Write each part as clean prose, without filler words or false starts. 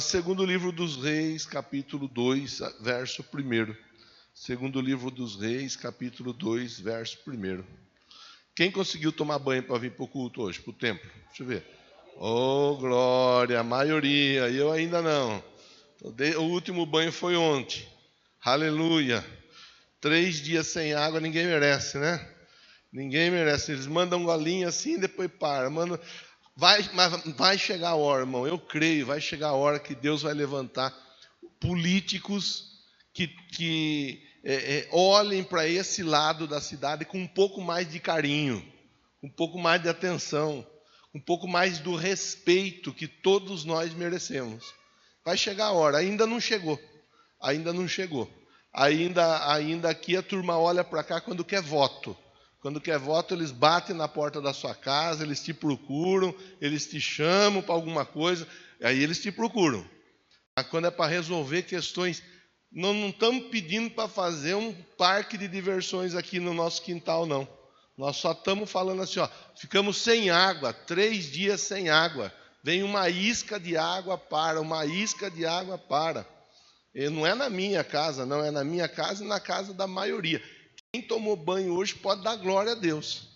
Segundo livro dos Reis, capítulo 2, verso 1. Segundo livro dos Reis, capítulo 2, verso 1. Quem conseguiu tomar banho para vir para o culto hoje, para o templo? Deixa eu ver. Oh, glória, a maioria, eu ainda não. O último banho foi ontem. Aleluia. 3 dias sem água, ninguém merece, né? Ninguém merece. Eles mandam um golinho assim, depois para. Mas vai chegar a hora, irmão. Eu creio, vai chegar a hora que Deus vai levantar políticos que olhem para esse lado da cidade com um pouco mais de carinho, um pouco mais de atenção, um pouco mais do respeito que todos nós merecemos. Vai chegar a hora, ainda não chegou. Ainda não chegou. Ainda aqui a turma olha para cá quando quer voto. Quando quer voto, eles batem na porta da sua casa, eles te procuram, eles te chamam para alguma coisa, aí eles te procuram. Mas quando é para resolver questões, não estamos pedindo para fazer um parque de diversões aqui no nosso quintal, não. Nós só estamos falando assim, ficamos sem água, 3 dias sem água. Vem uma isca de água para, uma isca de água para. E não é na minha casa, não, é na minha casa e na casa da maioria. Quem tomou banho hoje pode dar glória a Deus.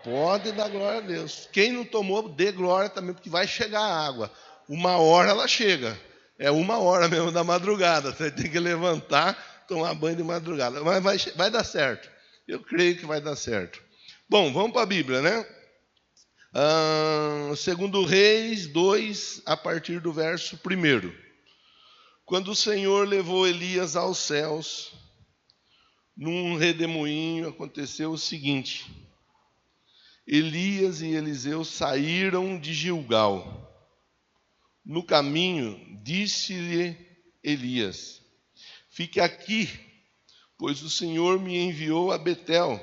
Pode dar glória a Deus. Quem não tomou, dê glória também, porque vai chegar a água. 1 hora ela chega. É 1 hora mesmo da madrugada. Você tem que levantar, tomar banho de madrugada. Mas vai dar certo. Eu creio que vai dar certo. Bom, vamos para a Bíblia, né? Segundo Reis 2, a partir do verso 1. Quando o Senhor levou Elias aos céus, num redemoinho aconteceu o seguinte: Elias e Eliseu saíram de Gilgal. No caminho, disse-lhe Elias: fique aqui, pois o Senhor me enviou a Betel.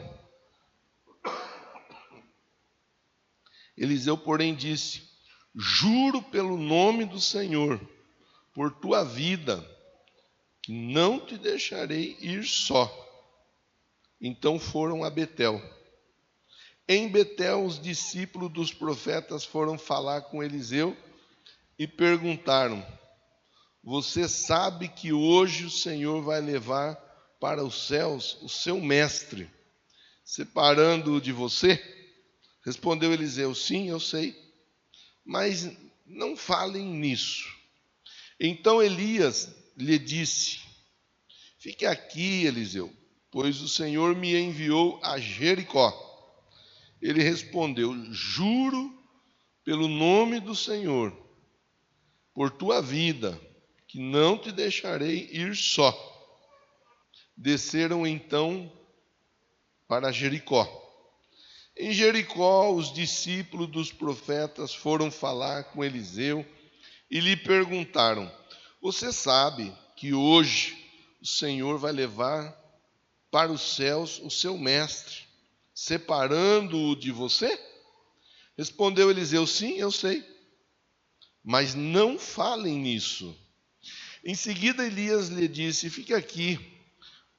Eliseu, porém, disse: juro pelo nome do Senhor, por tua vida, que não te deixarei ir só. Então foram a Betel. Em Betel, os discípulos dos profetas foram falar com Eliseu e perguntaram: você sabe que hoje o Senhor vai levar para os céus o seu mestre, separando-o de você? Respondeu Eliseu: sim, eu sei, mas não falem nisso. Então Elias lhe disse: fique aqui, Eliseu, pois o Senhor me enviou a Jericó. Ele respondeu: juro pelo nome do Senhor, por tua vida, que não te deixarei ir só. Desceram então para Jericó. Em Jericó, os discípulos dos profetas foram falar com Eliseu e lhe perguntaram: você sabe que hoje o Senhor vai levar para os céus o seu mestre, separando-o de você? Respondeu Eliseu: sim, eu sei, mas não falem nisso. Em seguida Elias lhe disse: fique aqui,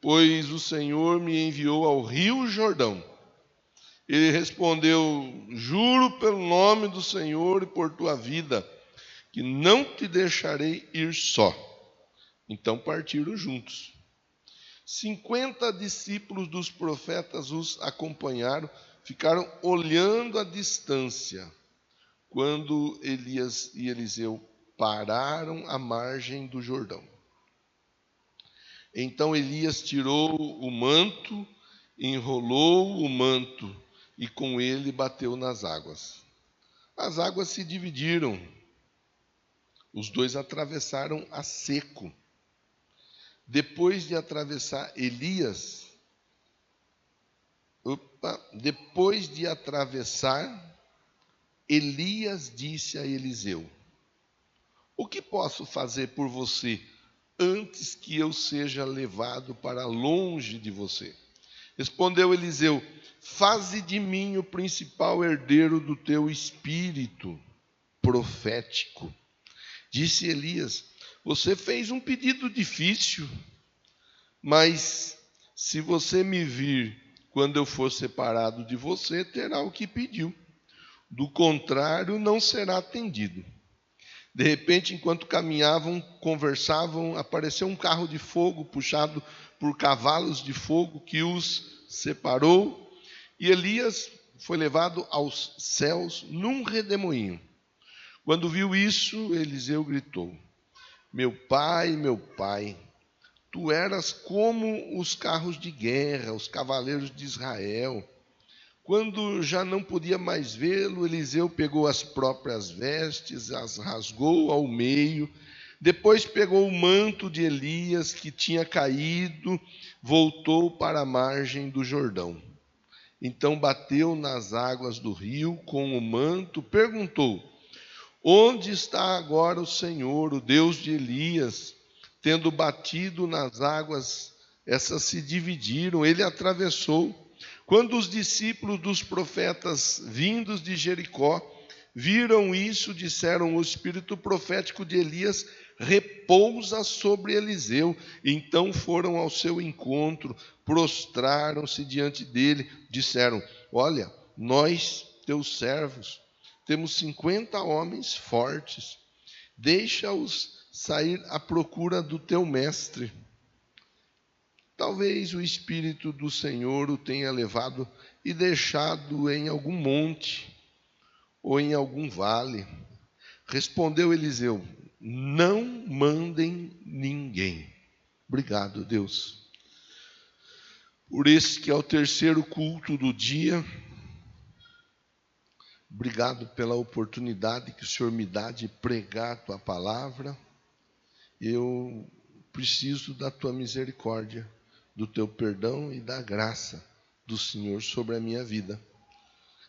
pois o Senhor me enviou ao rio Jordão. Ele respondeu: juro pelo nome do Senhor e por tua vida, que não te deixarei ir só. Então partiram juntos. 50 discípulos dos profetas os acompanharam, ficaram olhando à distância, quando Elias e Eliseu pararam à margem do Jordão. Então Elias tirou o manto, enrolou o manto e com ele bateu nas águas. As águas se dividiram. Os dois atravessaram a seco. Depois de atravessar Elias disse a Eliseu: o que posso fazer por você antes que eu seja levado para longe de você? Respondeu Eliseu: faze de mim o principal herdeiro do teu espírito profético. Disse Elias: você fez um pedido difícil, mas se você me vir quando eu for separado de você, terá o que pediu. Do contrário, não será atendido. De repente, enquanto caminhavam, conversavam, apareceu um carro de fogo puxado por cavalos de fogo que os separou, e Elias foi levado aos céus num redemoinho. Quando viu isso, Eliseu gritou: meu pai, tu eras como os carros de guerra, os cavaleiros de Israel. Quando já não podia mais vê-lo, Eliseu pegou as próprias vestes, as rasgou ao meio, depois pegou o manto de Elias que tinha caído, voltou para a margem do Jordão. Então bateu nas águas do rio com o manto, perguntou: onde está agora o Senhor, o Deus de Elias? Tendo batido nas águas, essas se dividiram, ele atravessou. Quando os discípulos dos profetas vindos de Jericó viram isso, disseram: o espírito profético de Elias repousa sobre Eliseu. Então foram ao seu encontro, prostraram-se diante dele, disseram: olha, nós, teus servos, temos 50 homens fortes, deixa-os sair à procura do teu mestre. Talvez o Espírito do Senhor o tenha levado e deixado em algum monte ou em algum vale. Respondeu Eliseu: não mandem ninguém. Obrigado, Deus, por esse que é o terceiro culto do dia. Obrigado pela oportunidade que o Senhor me dá de pregar a tua palavra. Eu preciso da tua misericórdia, do teu perdão e da graça do Senhor sobre a minha vida.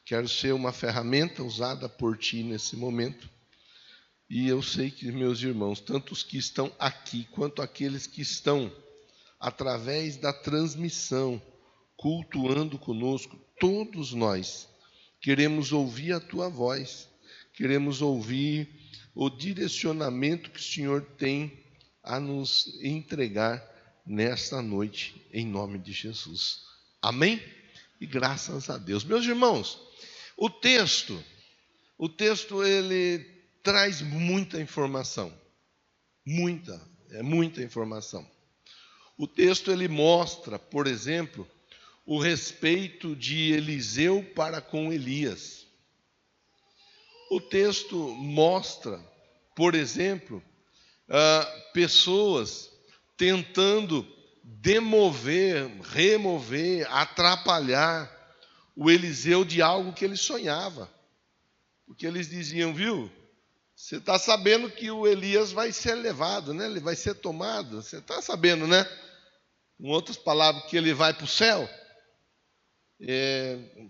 Quero ser uma ferramenta usada por ti nesse momento. E eu sei que meus irmãos, tanto os que estão aqui, quanto aqueles que estão através da transmissão, cultuando conosco, todos nós queremos ouvir a tua voz, queremos ouvir o direcionamento que o Senhor tem a nos entregar nesta noite, em nome de Jesus. Amém? E graças a Deus. Meus irmãos, o texto ele traz muita informação. Muita informação. O texto ele mostra, por exemplo, o respeito de Eliseu para com Elias. O texto mostra, por exemplo, pessoas tentando remover, atrapalhar o Eliseu de algo que ele sonhava. Porque eles diziam: viu, você está sabendo que o Elias vai ser levado, né? Ele vai ser tomado. Você está sabendo, né? Com outras palavras, que ele vai para o céu.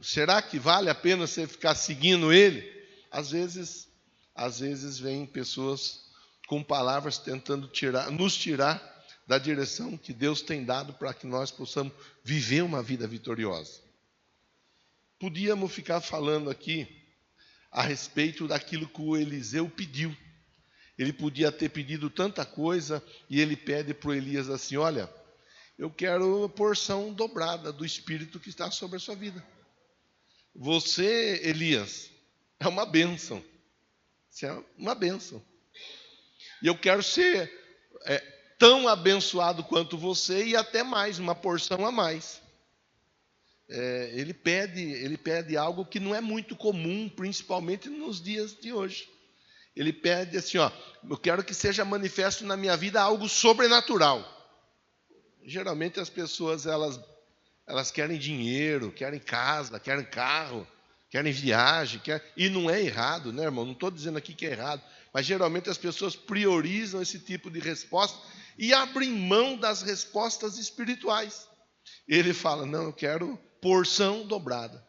Será que vale a pena você ficar seguindo ele? Às vezes vêm pessoas com palavras tentando nos tirar da direção que Deus tem dado para que nós possamos viver uma vida vitoriosa. Podíamos ficar falando aqui a respeito daquilo que o Eliseu pediu. Ele podia ter pedido tanta coisa e ele pede para o Elias assim: olha, eu quero a porção dobrada do Espírito que está sobre a sua vida. Você, Elias, é uma bênção. Você é uma bênção. E eu quero ser tão abençoado quanto você e até mais, uma porção a mais. Ele pede algo que não é muito comum, principalmente nos dias de hoje. Ele pede assim: ó, eu quero que seja manifesto na minha vida algo sobrenatural. Geralmente as pessoas elas querem dinheiro, querem casa, querem carro, querem viagem, e não é errado, né, irmão? Não estou dizendo aqui que é errado, mas geralmente as pessoas priorizam esse tipo de resposta e abrem mão das respostas espirituais. Ele fala: não, eu quero porção dobrada.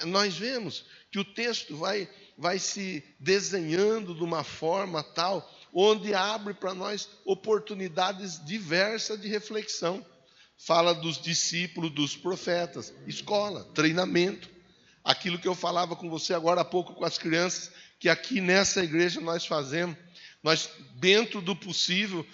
Nós vemos que o texto vai se desenhando de uma forma tal, onde abre para nós oportunidades diversas de reflexão. Fala dos discípulos, dos profetas, escola, treinamento. Aquilo que eu falava com você agora há pouco com as crianças, que aqui nessa igreja nós fazemos. Nós, dentro do possível,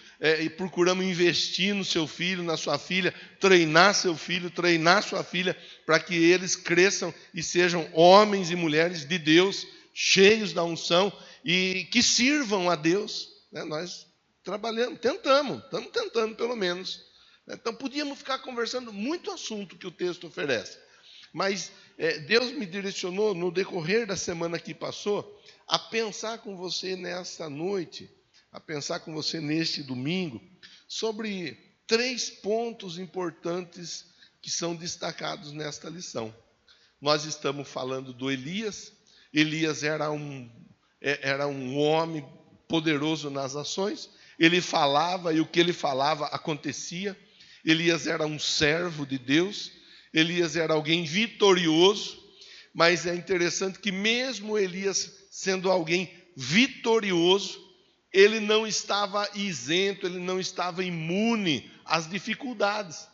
procuramos investir no seu filho, na sua filha, treinar seu filho, treinar sua filha, para que eles cresçam e sejam homens e mulheres de Deus, cheios da unção, e que sirvam a Deus. Nós trabalhamos, estamos tentando pelo menos. Então podíamos ficar conversando muito assunto que o texto oferece. Mas Deus me direcionou no decorrer da semana que passou a pensar com você nesta noite, a pensar com você neste domingo, sobre 3 pontos importantes que são destacados nesta lição. Nós estamos falando do Elias. Elias era um homem poderoso nas ações. Ele falava e o que ele falava acontecia. Elias era um servo de Deus. Elias era alguém vitorioso. Mas é interessante que mesmo Elias sendo alguém vitorioso, ele não estava isento, ele não estava imune às dificuldades.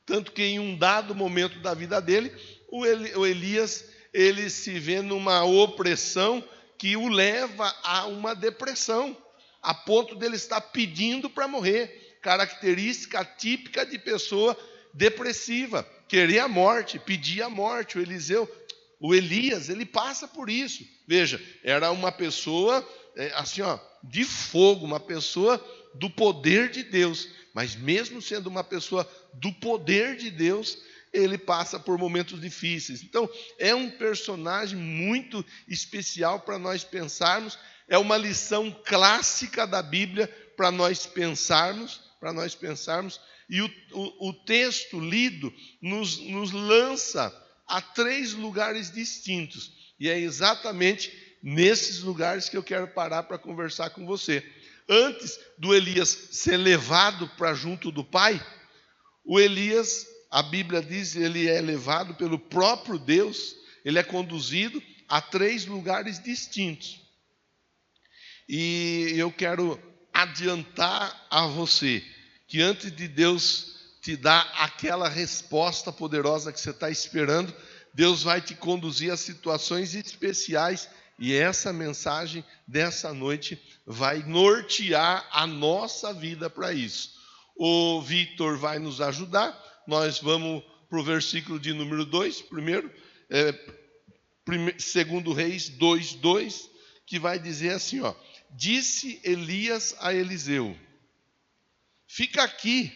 Tanto que em um dado momento da vida dele, o Elias, ele se vê numa opressão que o leva a uma depressão, a ponto dele estar pedindo para morrer. Característica típica de pessoa depressiva, querer a morte, pedir a morte. O Elias, ele passa por isso. Veja, era uma pessoa assim, de fogo, uma pessoa do poder de Deus. Mas mesmo sendo uma pessoa do poder de Deus, ele passa por momentos difíceis. Então, é um personagem muito especial para nós pensarmos. É uma lição clássica da Bíblia para nós pensarmos. E o texto lido nos lança a 3 lugares distintos. E é exatamente nesses lugares que eu quero parar para conversar com você. Antes do Elias ser levado para junto do pai, o Elias, a Bíblia diz, ele é levado pelo próprio Deus, ele é conduzido a 3 lugares distintos. E eu quero adiantar a você que antes de Deus te dar aquela resposta poderosa que você está esperando, Deus vai te conduzir a situações especiais. E essa mensagem dessa noite vai nortear a nossa vida para isso. O Victor vai nos ajudar. Nós vamos para o versículo de número 2, primeiro, 2 Reis 2:2, que vai dizer assim, disse Elias a Eliseu: fica aqui,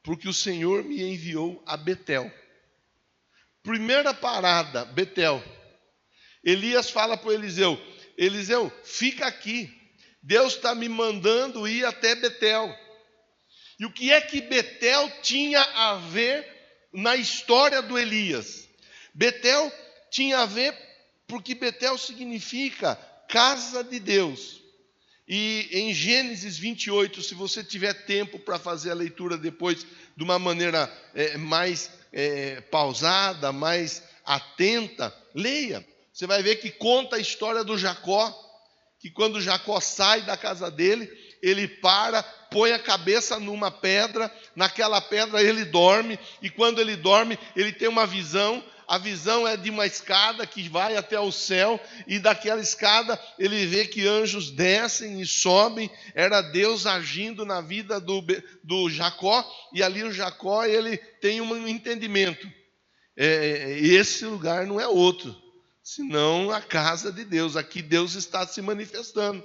porque o Senhor me enviou a Betel. Primeira parada, Betel. Elias fala para o Eliseu: Eliseu, fica aqui. Deus está me mandando ir até Betel. E o que é que Betel tinha a ver na história do Elias? Betel tinha a ver porque Betel significa casa de Deus. E em Gênesis 28, se você tiver tempo para fazer a leitura depois de uma maneira mais pausada, mais atenta, leia. Você vai ver que conta a história do Jacó, que quando Jacó sai da casa dele, ele põe a cabeça numa pedra, naquela pedra ele dorme, e quando ele dorme, ele tem uma visão. A visão é de uma escada que vai até o céu, e daquela escada ele vê que anjos descem e sobem. Era Deus agindo na vida do Jacó, e ali o Jacó ele tem um entendimento. Esse lugar não é outro, senão a casa de Deus. Aqui Deus está se manifestando.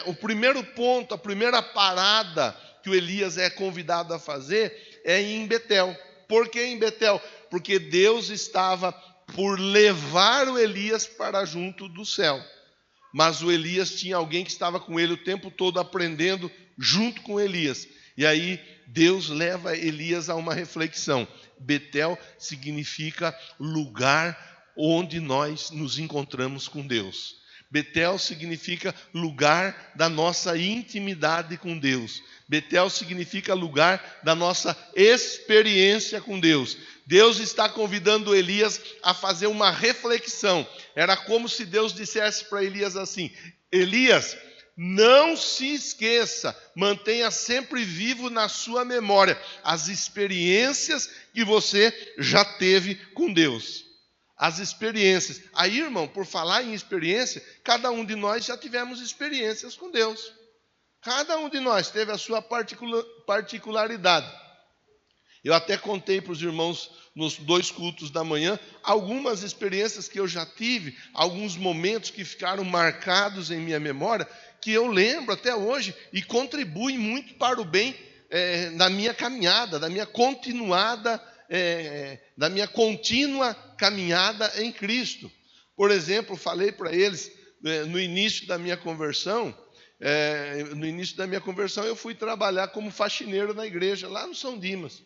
O primeiro ponto, a primeira parada que o Elias é convidado a fazer é em Betel. Por que em Betel? Porque Deus estava por levar o Elias para junto do céu. Mas o Elias tinha alguém que estava com ele o tempo todo aprendendo junto com Elias. E aí Deus leva Elias a uma reflexão. Betel significa lugar onde nós nos encontramos com Deus. Betel significa lugar da nossa intimidade com Deus. Betel significa lugar da nossa experiência com Deus. Deus está convidando Elias a fazer uma reflexão. Era como se Deus dissesse para Elias assim: Elias, não se esqueça, mantenha sempre vivo na sua memória as experiências que você já teve com Deus. As experiências. Aí, irmão, por falar em experiência, cada um de nós já tivemos experiências com Deus. Cada um de nós teve a sua particularidade. Eu até contei para os irmãos nos 2 cultos da manhã algumas experiências que eu já tive, alguns momentos que ficaram marcados em minha memória, que eu lembro até hoje e contribuem muito para o bem na minha caminhada, da minha contínua caminhada em Cristo. Por exemplo, falei para eles no início da minha conversão. No início da minha conversão, eu fui trabalhar como faxineiro na igreja, lá no São Dimas.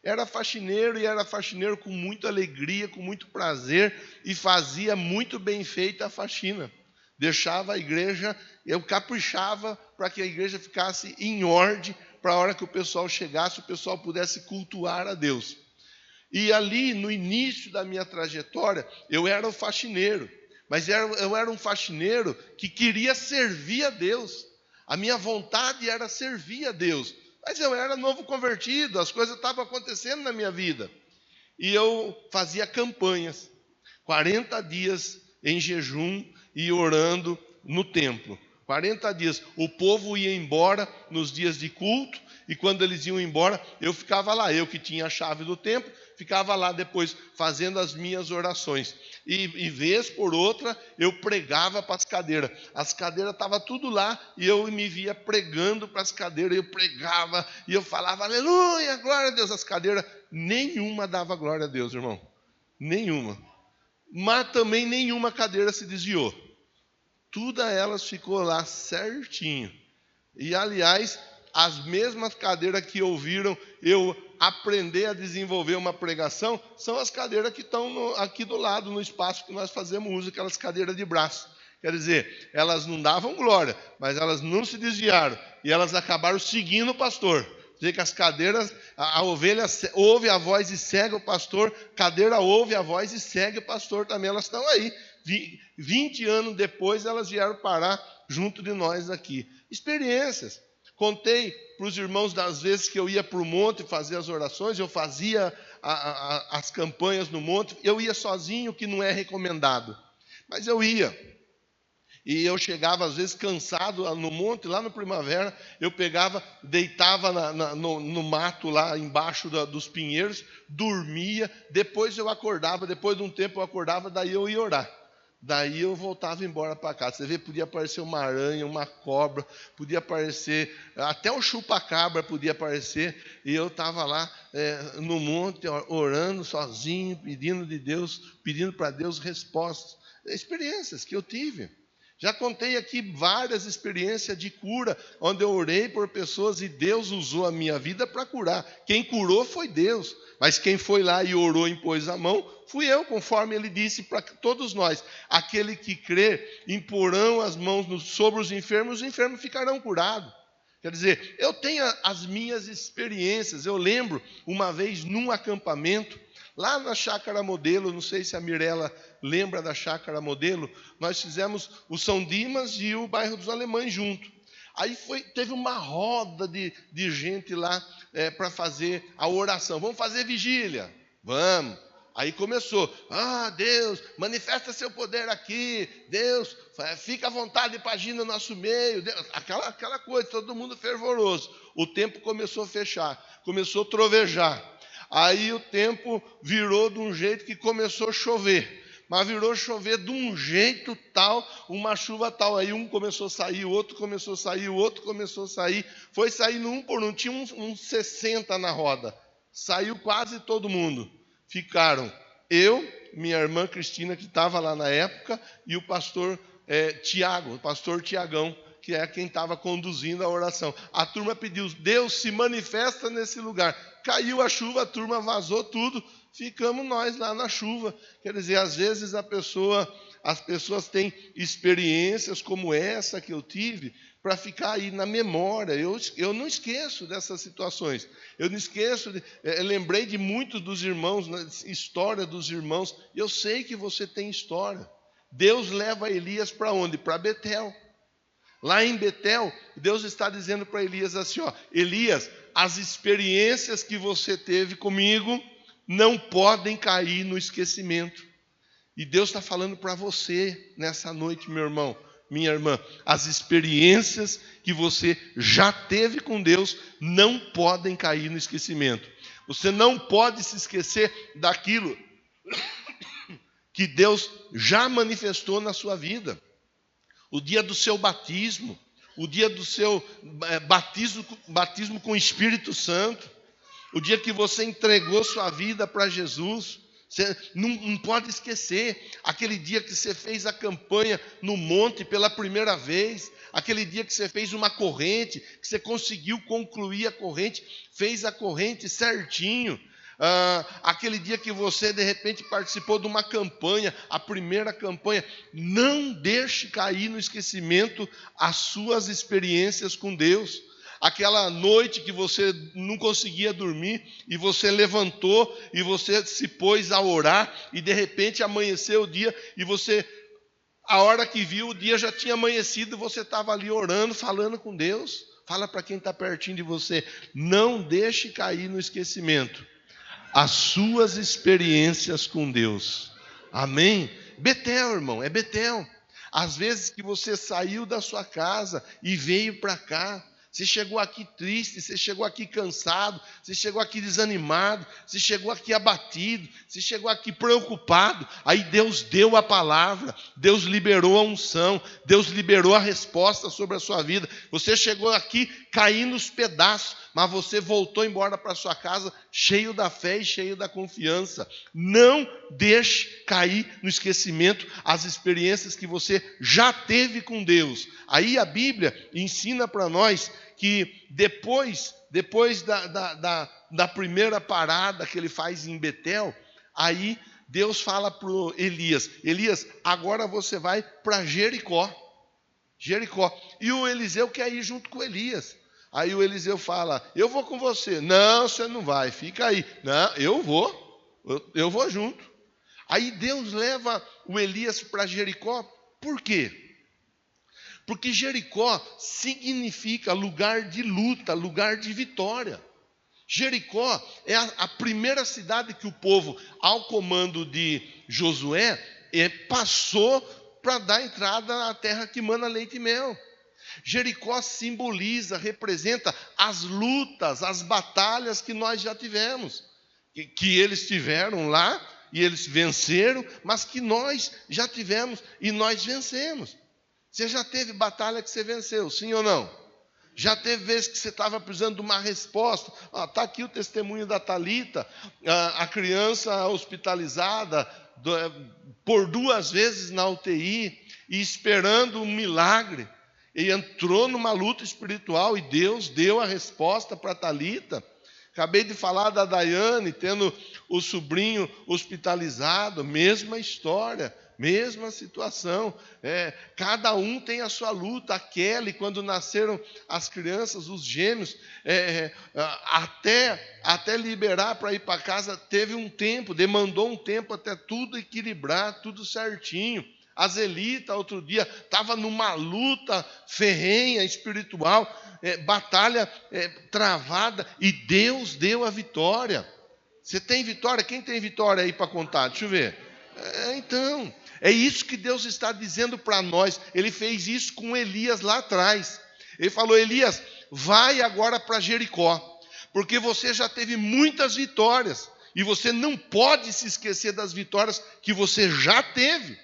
Era faxineiro com muita alegria, com muito prazer, e fazia muito bem feita a faxina. Deixava a igreja, eu caprichava para que a igreja ficasse em ordem, para a hora que o pessoal chegasse, o pessoal pudesse cultuar a Deus. E ali, no início da minha trajetória, eu era o faxineiro, mas eu era um faxineiro que queria servir a Deus. A minha vontade era servir a Deus. Mas eu era novo convertido, as coisas estavam acontecendo na minha vida. E eu fazia campanhas, 40 dias em jejum e orando no templo. 40 dias. O povo ia embora nos dias de culto, e quando eles iam embora, eu ficava lá. Eu que tinha a chave do templo, ficava lá depois fazendo as minas orações. E vez por outra, eu pregava para as cadeiras. As cadeiras estavam tudo lá, e eu me via pregando para as cadeiras. Eu pregava, e eu falava, aleluia, glória a Deus. As cadeiras, nenhuma dava glória a Deus, irmão. Nenhuma. Mas também nenhuma cadeira se desviou. Todas elas ficou lá certinho. E, aliás, as mesmas cadeiras que ouviram eu aprender a desenvolver uma pregação são as cadeiras que estão aqui do lado, no espaço que nós fazemos uso, aquelas cadeiras de braço. Quer dizer, elas não davam glória, mas elas não se desviaram. E elas acabaram seguindo o pastor. Quer dizer que as cadeiras, a ovelha ouve a voz e segue o pastor, cadeira ouve a voz e segue o pastor também. Elas estão aí. 20 anos depois, elas vieram parar junto de nós aqui. Experiências. Contei para os irmãos das vezes que eu ia para o monte fazer as orações, eu fazia as campanhas no monte, eu ia sozinho, que não é recomendado, mas eu ia. E eu chegava às vezes cansado no monte, lá no Primavera, eu pegava, deitava no mato lá embaixo dos pinheiros, dormia, depois eu acordava, depois de um tempo eu acordava, daí eu ia orar. Daí eu voltava embora para casa. Você vê, podia aparecer uma aranha, uma cobra, podia aparecer, até um chupa-cabra podia aparecer, e eu estava lá no monte, orando sozinho, pedindo para Deus respostas. Experiências que eu tive. Já contei aqui várias experiências de cura, onde eu orei por pessoas e Deus usou a minha vida para curar. Quem curou foi Deus, mas quem foi lá e orou e impôs a mão, fui eu, conforme ele disse para todos nós. Aquele que crê, imporão as mãos sobre os enfermos ficarão curados. Quer dizer, eu tenho as minhas experiências. Eu lembro, uma vez num acampamento, lá na Chácara Modelo, não sei se a Mirella lembra da Chácara Modelo, nós fizemos o São Dimas e o bairro dos Alemães junto. Aí teve uma roda de gente lá para fazer a oração. Vamos fazer vigília? Vamos. Aí começou, Deus, manifesta seu poder aqui, Deus, fica à vontade para agir no nosso meio, Deus, aquela coisa, todo mundo fervoroso. O tempo começou a fechar, começou a trovejar. Aí o tempo virou de um jeito que começou a chover. Mas virou chover de um jeito tal, uma chuva tal. Aí um começou a sair, o outro começou a sair, o outro começou a sair. Foi saindo um por um, tinha uns 60 na roda. Saiu quase todo mundo. Ficaram eu, minha irmã Cristina, que estava lá na época, e o pastor Tiago, o pastor Tiagão, que é quem estava conduzindo a oração. A turma pediu, Deus se manifesta nesse lugar. Caiu a chuva, a turma vazou tudo, ficamos nós lá na chuva. Quer dizer, às vezes as pessoas têm experiências como essa que eu tive, para ficar aí na memória. Eu não esqueço dessas situações. Eu não esqueço, lembrei de muitos dos irmãos, história dos irmãos. Eu sei que você tem história. Deus leva Elias para onde? Para Betel. Lá em Betel, Deus está dizendo para Elias assim, Elias, as experiências que você teve comigo não podem cair no esquecimento. E Deus está falando para você nessa noite, meu irmão, minha irmã, as experiências que você já teve com Deus não podem cair no esquecimento. Você não pode se esquecer daquilo que Deus já manifestou na sua vida. O dia do seu batismo, o dia do seu batismo com o Espírito Santo, o dia que você entregou sua vida para Jesus. Você não pode esquecer aquele dia que você fez a campanha no monte pela primeira vez, aquele dia que você fez uma corrente, que você conseguiu concluir a corrente, fez a corrente certinho. Aquele dia que você de repente participou de uma campanha, a primeira campanha. Não deixe cair no esquecimento as suas experiências com Deus. Aquela noite que você não conseguia dormir e você levantou e você se pôs a orar e de repente amanheceu o dia e você, a hora que viu, o dia já tinha amanhecido e você estava ali orando, falando com Deus. Fala para quem está pertinho de você, não deixe cair no esquecimento as suas experiências com Deus. Amém? Betel, irmão, é Betel. Às vezes que você saiu da sua casa e veio para cá, você chegou aqui triste, você chegou aqui cansado, você chegou aqui desanimado, você chegou aqui abatido, você chegou aqui preocupado. Aí Deus deu a palavra, Deus liberou a unção, Deus liberou a resposta sobre a sua vida. Você chegou aqui caindo nos pedaços, mas você voltou embora para sua casa cheio da fé e cheio da confiança. Não deixe cair no esquecimento as experiências que você já teve com Deus. Aí a Bíblia ensina para nós que depois da primeira parada que ele faz em Betel, aí Deus fala para Elias, Elias, agora você vai para Jericó. E o Eliseu quer ir junto com Elias. Aí o Eliseu fala, eu vou com você. Não, você não vai, fica aí. Não, eu vou junto. Aí Deus leva o Elias para Jericó. Por quê? Porque Jericó significa lugar de luta, lugar de vitória. Jericó é a primeira cidade que o povo, ao comando de Josué, passou para dar entrada na terra que mana leite e mel. Jericó simboliza, representa as lutas, as batalhas que nós já tivemos. Que eles tiveram lá e eles venceram, mas que nós já tivemos e nós vencemos. Você já teve batalha que você venceu, sim ou não? Já teve vezes que você estava precisando de uma resposta. Está aqui o testemunho da Thalita, a criança hospitalizada por 2 vezes na UTI e esperando um milagre. E entrou numa luta espiritual e Deus deu a resposta para a Thalita. Acabei de falar da Daiane, tendo o sobrinho hospitalizado, mesma história. Mesma situação, cada um tem a sua luta. A Kelly, quando nasceram as crianças, os gêmeos, até liberar para ir para casa, teve um tempo, demandou um tempo até tudo equilibrar, tudo certinho. A Zelita, outro dia, estava numa luta ferrenha, espiritual, batalha travada, e Deus deu a vitória. Você tem vitória? Quem tem vitória aí para contar? Deixa eu ver. Então, é isso que Deus está dizendo para nós. Ele fez isso com Elias lá atrás. Ele falou, Elias, vai agora para Jericó, porque você já teve muitas vitórias, e você não pode se esquecer das vitórias que você já teve.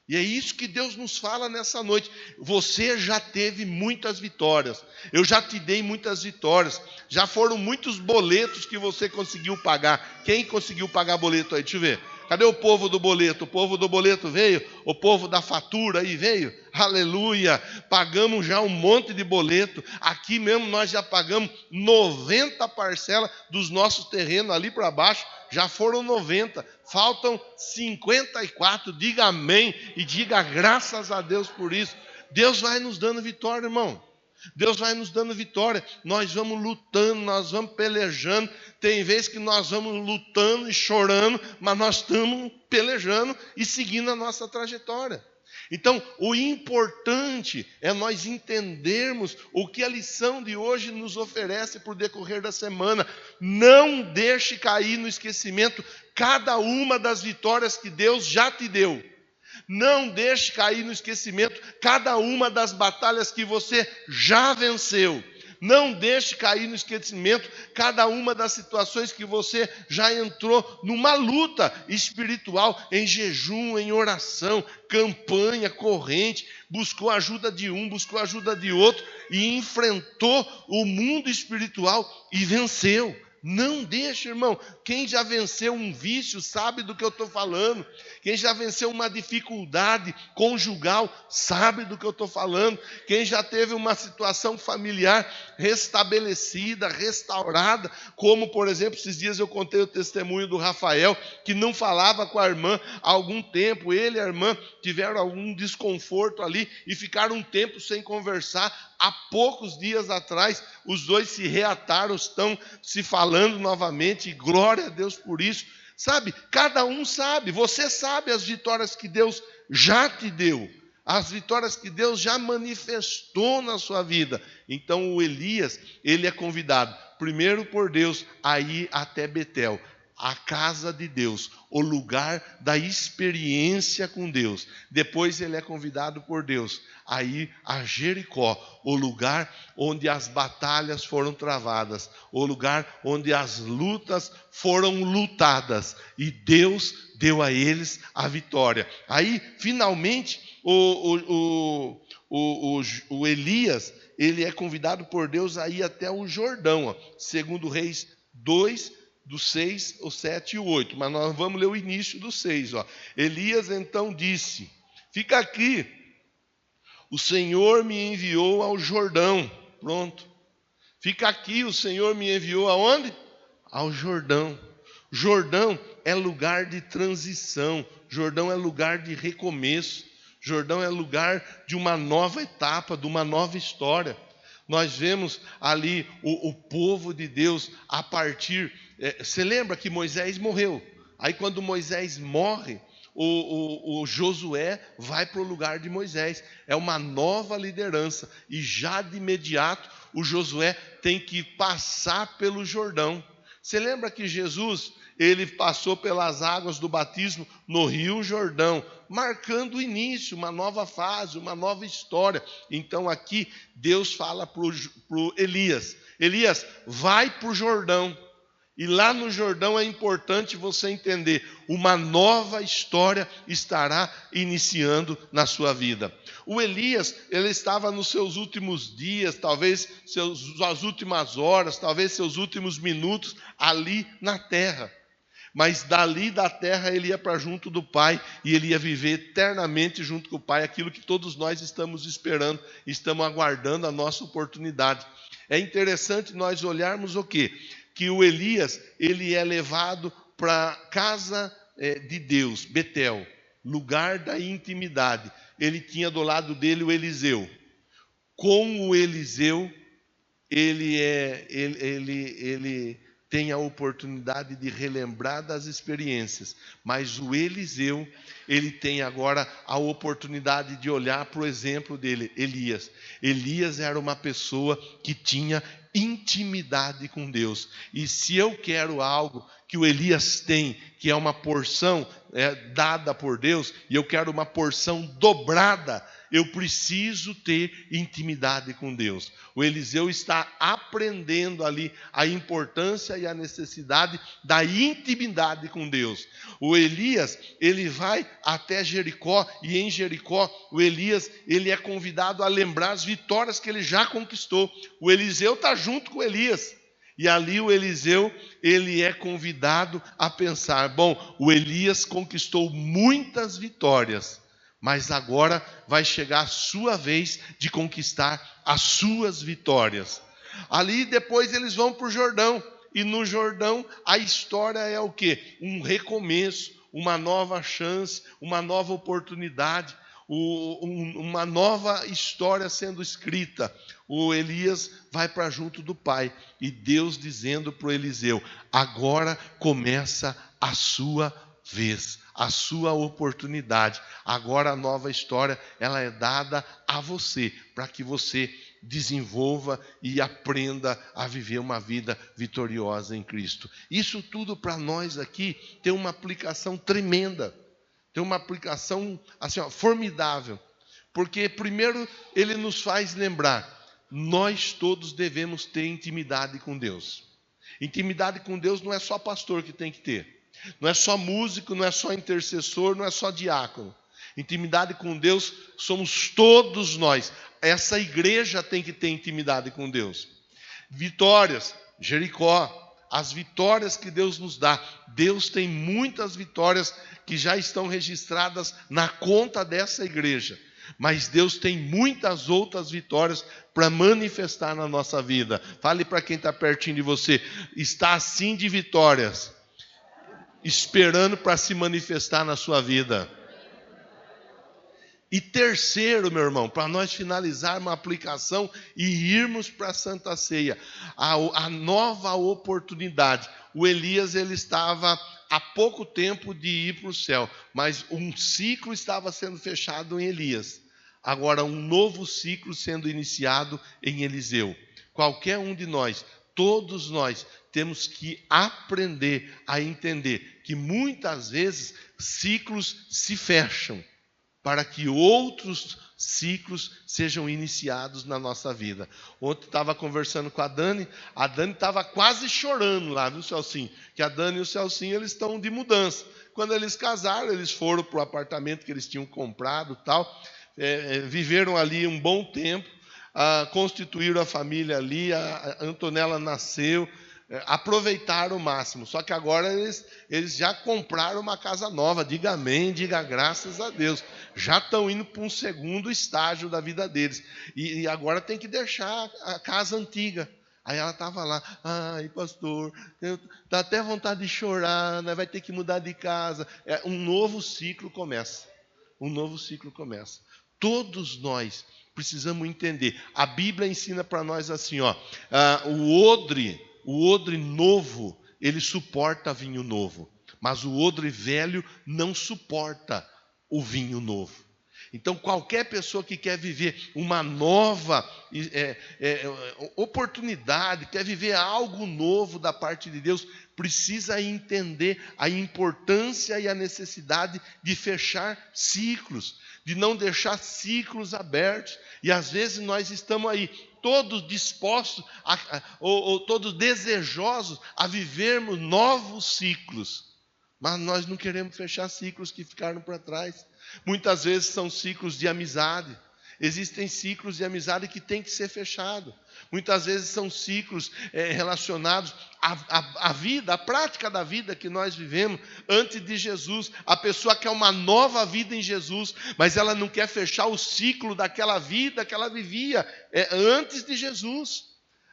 E é isso que Deus nos fala nessa noite. Você já teve muitas vitórias. Eu já te dei muitas vitórias. Já foram muitos boletos que você conseguiu pagar. Quem conseguiu pagar boleto aí? Deixa eu ver. Cadê o povo do boleto? O povo do boleto veio? O povo da fatura aí veio? Aleluia! Pagamos já um monte de boleto. Aqui mesmo nós já pagamos 90 parcelas dos nossos terrenos ali para baixo. Já foram 90. Faltam 54. Diga amém e diga graças a Deus por isso. Deus vai nos dando vitória, irmão. Deus vai nos dando vitória. Nós vamos lutando, nós vamos pelejando. Tem vezes que nós vamos lutando e chorando, mas nós estamos pelejando e seguindo a nossa trajetória. Então, o importante é nós entendermos o que a lição de hoje nos oferece por decorrer da semana. Não deixe cair no esquecimento cada uma das vitórias que Deus já te deu. Não deixe cair no esquecimento cada uma das batalhas que você já venceu. Não deixe cair no esquecimento cada uma das situações que você já entrou numa luta espiritual, em jejum, em oração, campanha, corrente, buscou ajuda de um, buscou ajuda de outro e enfrentou o mundo espiritual e venceu. Não deixe, irmão. Quem já venceu um vício sabe do que eu estou falando. Quem já venceu uma dificuldade conjugal sabe do que eu estou falando. Quem já teve uma situação familiar restabelecida, restaurada, como, por exemplo, esses dias eu contei o testemunho do Rafael, que não falava com a irmã há algum tempo. Ele e a irmã tiveram algum desconforto ali e ficaram um tempo sem conversar. Há poucos dias atrás, os dois se reataram, estão se falando novamente, e glória a Deus por isso. Sabe, cada um sabe, você sabe as vitórias que Deus já te deu, as vitórias que Deus já manifestou na sua vida. Então o Elias, ele é convidado, primeiro por Deus, a ir até Betel, a casa de Deus, o lugar da experiência com Deus. Depois ele é convidado por Deus a ir a Jericó, o lugar onde as batalhas foram travadas, o lugar onde as lutas foram lutadas, e Deus deu a eles a vitória. Aí, finalmente, o Elias, ele é convidado por Deus a ir até o Jordão, segundo Reis 2, do 6, o 7 e o 8. Mas nós vamos ler o início do 6. Elias então disse: fica aqui, o Senhor me enviou ao Jordão. Pronto. Fica aqui, o Senhor me enviou aonde? Ao Jordão. Jordão é lugar de transição. Jordão é lugar de recomeço. Jordão é lugar de uma nova etapa, de uma nova história. Nós vemos ali o povo de Deus a partir... Você lembra que Moisés morreu? Aí quando Moisés morre, o Josué vai para o lugar de Moisés. É uma nova liderança. E já de imediato o Josué tem que passar pelo Jordão. Você lembra que Jesus, ele passou pelas águas do batismo no Rio Jordão, marcando o início, uma nova fase, uma nova história. Então aqui Deus fala para o Elias: Elias, vai para o Jordão. E lá no Jordão é importante você entender, uma nova história estará iniciando na sua vida. O Elias, ele estava nos seus últimos dias, talvez suas últimas horas, talvez seus últimos minutos ali na terra. Mas dali da terra ele ia para junto do Pai, e ele ia viver eternamente junto com o Pai, aquilo que todos nós estamos esperando, estamos aguardando a nossa oportunidade. É interessante nós olharmos o quê? Que o Elias, ele é levado para a casa de Deus, Betel, lugar da intimidade. Ele tinha do lado dele o Eliseu. Com o Eliseu, ele tem a oportunidade de relembrar das experiências, mas o Eliseu, ele tem agora a oportunidade de olhar para o exemplo dele, Elias. Elias era uma pessoa que tinha intimidade com Deus, e se eu quero algo que o Elias tem, que é uma porção dada por Deus, e eu quero uma porção dobrada, eu preciso ter intimidade com Deus. O Eliseu está aprendendo ali a importância e a necessidade da intimidade com Deus. O Elias, ele vai até Jericó, e em Jericó, o Elias, ele é convidado a lembrar as vitórias que ele já conquistou. O Eliseu está junto com Elias. E ali o Eliseu, ele é convidado a pensar: bom, o Elias conquistou muitas vitórias, mas agora vai chegar a sua vez de conquistar as suas vitórias. Ali depois eles vão para o Jordão, e no Jordão a história é o quê? Um recomeço, uma nova chance, uma nova oportunidade, uma nova história sendo escrita. O Elias vai para junto do Pai, e Deus dizendo para o Eliseu: agora começa a sua vez, a sua oportunidade. Agora a nova história, ela é dada a você, para que você desenvolva e aprenda a viver uma vida vitoriosa em Cristo. Isso tudo para nós aqui tem uma aplicação tremenda, tem uma aplicação assim, formidável, porque primeiro ele nos faz lembrar nós todos devemos ter intimidade com Deus. Intimidade com Deus não é só pastor que tem que ter. Não é só músico, não é só intercessor, não é só diácono. Intimidade com Deus somos todos nós. Essa igreja tem que ter intimidade com Deus. Vitórias, Jericó, as vitórias que Deus nos dá. Deus tem muitas vitórias que já estão registradas na conta dessa igreja. Mas Deus tem muitas outras vitórias para manifestar na nossa vida. Fale para quem está pertinho de você. Está assim de vitórias, esperando para se manifestar na sua vida. E terceiro, meu irmão, para nós finalizarmos a aplicação e irmos para a Santa Ceia, a nova oportunidade. O Elias, ele estava há pouco tempo de ir para o céu, mas um ciclo estava sendo fechado em Elias. Agora um novo ciclo sendo iniciado em Eliseu. Qualquer um de nós, todos nós, temos que aprender a entender que muitas vezes ciclos se fecham, para que outros ciclos sejam iniciados na nossa vida. Ontem estava conversando com a Dani estava quase chorando lá, viu, Celcinho? Que a Dani e o Celcinho, eles estão de mudança. Quando eles casaram, eles foram para o apartamento que eles tinham comprado e tal, viveram ali um bom tempo, constituíram a família ali, a Antonella nasceu, aproveitaram o máximo. Só que agora eles já compraram uma casa nova. Diga amém, diga graças a Deus. Já estão indo para um segundo estágio da vida deles. E agora tem que deixar a casa antiga. Aí ela estava lá, ai pastor, dá até vontade de chorar, né? Vai ter que mudar de casa. Um novo ciclo começa. Um novo ciclo começa. Todos nós precisamos entender. A Bíblia ensina para nós assim, o odre novo, ele suporta vinho novo, mas o odre velho não suporta o vinho novo. Então, qualquer pessoa que quer viver uma nova oportunidade, quer viver algo novo da parte de Deus, precisa entender a importância e a necessidade de fechar ciclos, de não deixar ciclos abertos. E às vezes nós estamos aí todos dispostos, ou todos desejosos a vivermos novos ciclos, mas nós não queremos fechar ciclos que ficaram para trás. Muitas vezes são ciclos de amizade. Existem ciclos de amizade que têm que ser fechados. Muitas vezes são ciclos relacionados à vida, à prática da vida que nós vivemos antes de Jesus. A pessoa quer uma nova vida em Jesus, mas ela não quer fechar o ciclo daquela vida que ela vivia antes de Jesus.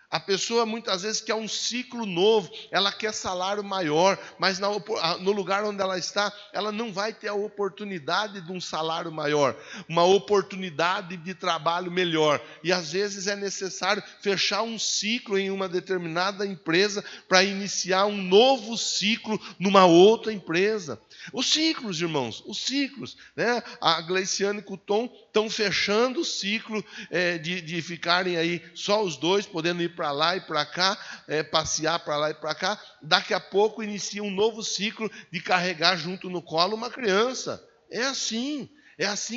A pessoa muitas vezes quer um ciclo novo, ela quer salário maior, mas no lugar onde ela está, ela não vai ter a oportunidade de um salário maior, uma oportunidade de trabalho melhor. E às vezes é necessário fechar um ciclo em uma determinada empresa para iniciar um novo ciclo numa outra empresa. Os ciclos, irmãos, os ciclos, né? A Gleiciane e o Tom estão fechando o ciclo de ficarem aí só os dois, podendo ir para lá e para cá, passear para lá e para cá. Daqui a pouco inicia um novo ciclo de carregar junto no colo uma criança. É assim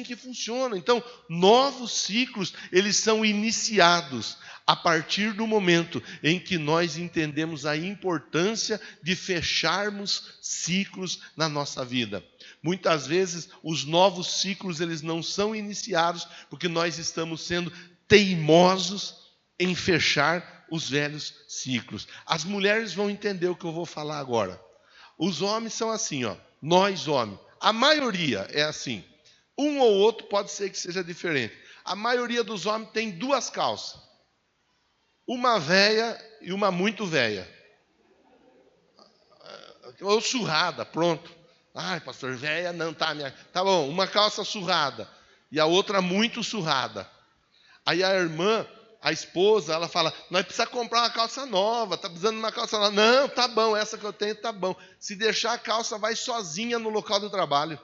que funciona. Então, novos ciclos, eles são iniciados a partir do momento em que nós entendemos a importância de fecharmos ciclos na nossa vida. Muitas vezes, os novos ciclos, eles não são iniciados porque nós estamos sendo teimosos em fechar os velhos ciclos. As mulheres vão entender o que eu vou falar agora. Os homens são assim, nós homens. A maioria é assim. Um ou outro pode ser que seja diferente. A maioria dos homens tem duas calças. Uma velha e uma muito velha. Ou surrada, pronto. Ai, pastor, velha não, tá bom, uma calça surrada e a outra muito surrada. Aí a irmã, a esposa, ela fala, nós precisamos comprar uma calça nova, está precisando de uma calça nova. Não, tá bom, essa que eu tenho tá bom. Se deixar a calça, vai sozinha no local do trabalho.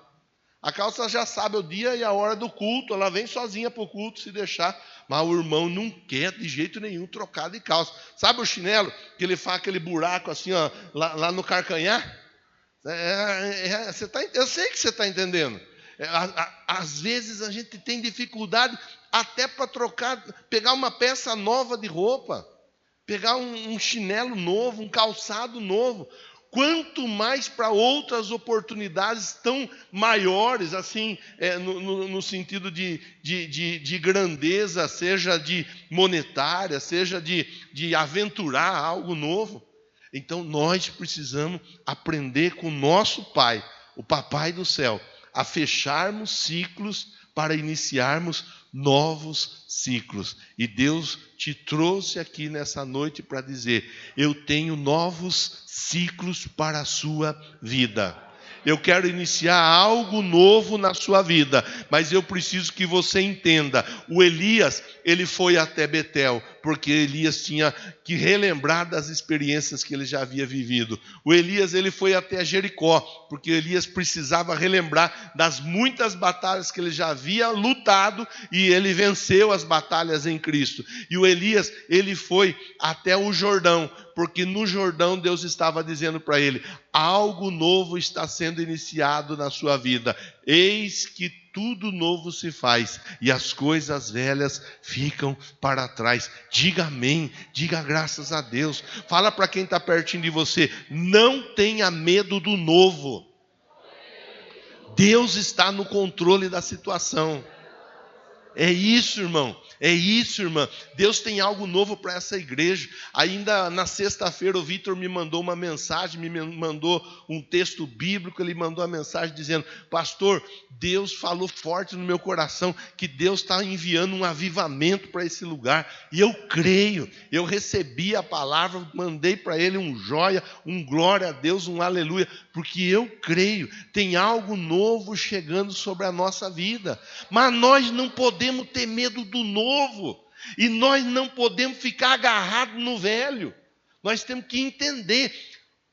A calça já sabe o dia e a hora do culto, ela vem sozinha para o culto se deixar. Mas o irmão não quer de jeito nenhum trocar de calça. Sabe o chinelo que ele faz aquele buraco assim, lá no carcanhar? Eu sei que você está entendendo. Às vezes a gente tem dificuldade até para trocar, pegar uma peça nova de roupa, pegar um chinelo novo, um calçado novo. Quanto mais para outras oportunidades tão maiores, assim, no sentido de grandeza, seja de monetária, seja de aventurar algo novo. Então nós precisamos aprender com o nosso Pai, o Papai do céu, a fecharmos ciclos para iniciarmos novos ciclos. E Deus te trouxe aqui nessa noite para dizer: eu tenho novos ciclos para a sua vida. Eu quero iniciar algo novo na sua vida, mas eu preciso que você entenda. O Elias, ele foi até Betel, porque Elias tinha que relembrar das experiências que ele já havia vivido. O Elias, ele foi até Jericó, porque Elias precisava relembrar das muitas batalhas que ele já havia lutado, e ele venceu as batalhas em Cristo. E o Elias, ele foi até o Jordão, porque no Jordão Deus estava dizendo para ele: algo novo está sendo iniciado na sua vida. Eis que tudo novo se faz e as coisas velhas ficam para trás. Diga amém, diga graças a Deus. Fala para quem está pertinho de você: não tenha medo do novo. Deus está no controle da situação. É isso, irmão. É isso, irmã. Deus tem algo novo para essa igreja. Ainda na sexta-feira o Vitor me mandou uma mensagem, me mandou um texto bíblico. Ele mandou uma mensagem dizendo: pastor, Deus falou forte no meu coração que Deus está enviando um avivamento para esse lugar. E eu creio. Eu recebi a palavra, mandei para ele um joia, um glória a Deus, um aleluia, porque eu creio. Tem algo novo chegando sobre a nossa vida. Mas nós não podemos ter medo do novo, e nós não podemos ficar agarrados no velho. Nós temos que entender: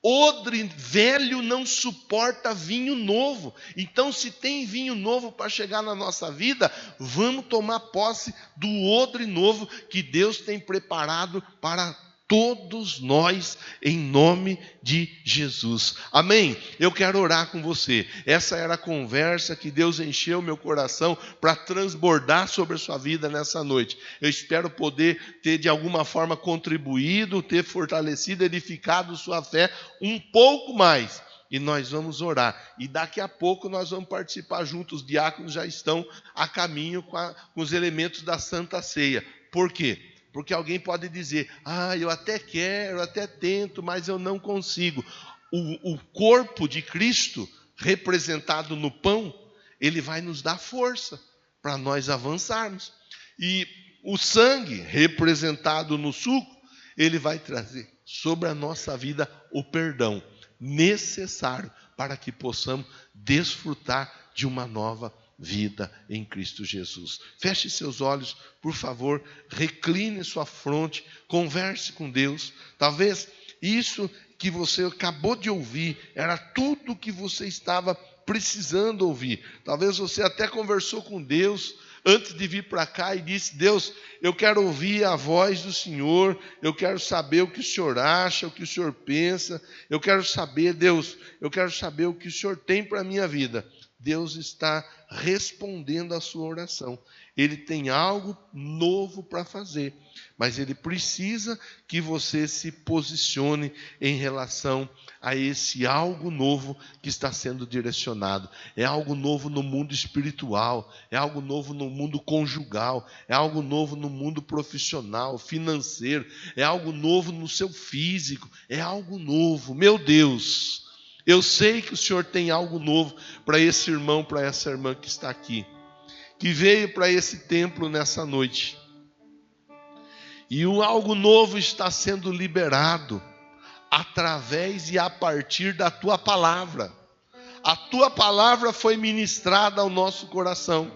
odre velho não suporta vinho novo. Então, se tem vinho novo para chegar na nossa vida, vamos tomar posse do odre novo que Deus tem preparado para todos nós, em nome de Jesus. Amém? Eu quero orar com você. Essa era a conversa que Deus encheu meu coração para transbordar sobre a sua vida nessa noite. Eu espero poder ter de alguma forma contribuído, ter fortalecido, edificado sua fé um pouco mais. E nós vamos orar. E daqui a pouco nós vamos participar juntos. Os diáconos já estão a caminho com os elementos da Santa Ceia. Por quê? Porque alguém pode dizer: eu até quero, eu até tento, mas eu não consigo. O corpo de Cristo, representado no pão, ele vai nos dar força para nós avançarmos. E o sangue, representado no suco, ele vai trazer sobre a nossa vida o perdão necessário para que possamos desfrutar de uma nova vida em Cristo Jesus. Feche seus olhos, por favor, recline sua fronte, converse com Deus. Talvez isso que você acabou de ouvir era tudo que você estava precisando ouvir. Talvez você até conversou com Deus antes de vir para cá e disse: Deus, eu quero ouvir a voz do Senhor, eu quero saber o que o Senhor acha, o que o Senhor pensa, eu quero saber, Deus, eu quero saber o que o Senhor tem para a minha vida. Deus está respondendo a sua oração. Ele tem algo novo para fazer, mas Ele precisa que você se posicione em relação a esse algo novo que está sendo direcionado. É algo novo no mundo espiritual, é algo novo no mundo conjugal, é algo novo no mundo profissional, financeiro, é algo novo no seu físico, é algo novo. Meu Deus! Eu sei que o Senhor tem algo novo para esse irmão, para essa irmã que está aqui, que veio para esse templo nessa noite. E algo novo está sendo liberado através e a partir da tua palavra. A tua palavra foi ministrada ao nosso coração.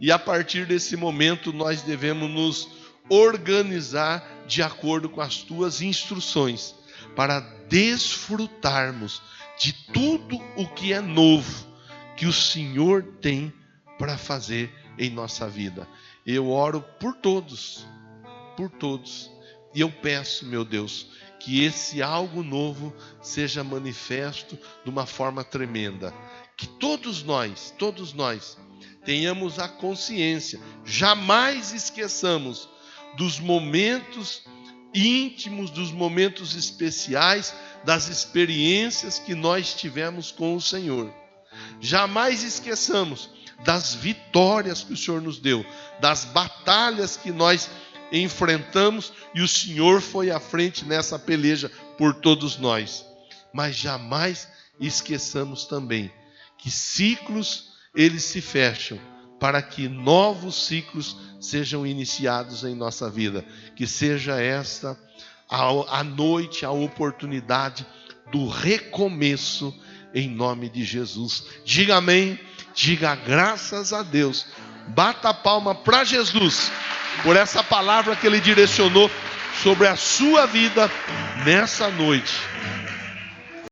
E a partir desse momento nós devemos nos organizar de acordo com as tuas instruções, para desfrutarmos de tudo o que é novo que o Senhor tem para fazer em nossa vida. Eu oro por todos, e eu peço, meu Deus, que esse algo novo seja manifesto de uma forma tremenda, que todos nós tenhamos a consciência, jamais esqueçamos dos momentos íntimos, dos momentos especiais, das experiências que nós tivemos com o Senhor. Jamais esqueçamos das vitórias que o Senhor nos deu, das batalhas que nós enfrentamos e o Senhor foi à frente nessa peleja por todos nós. Mas jamais esqueçamos também que ciclos eles se fecham para que novos ciclos sejam iniciados em nossa vida. Que seja esta a noite, a oportunidade do recomeço em nome de Jesus. Diga amém, diga graças a Deus. Bata a palma para Jesus por essa palavra que Ele direcionou sobre a sua vida nessa noite.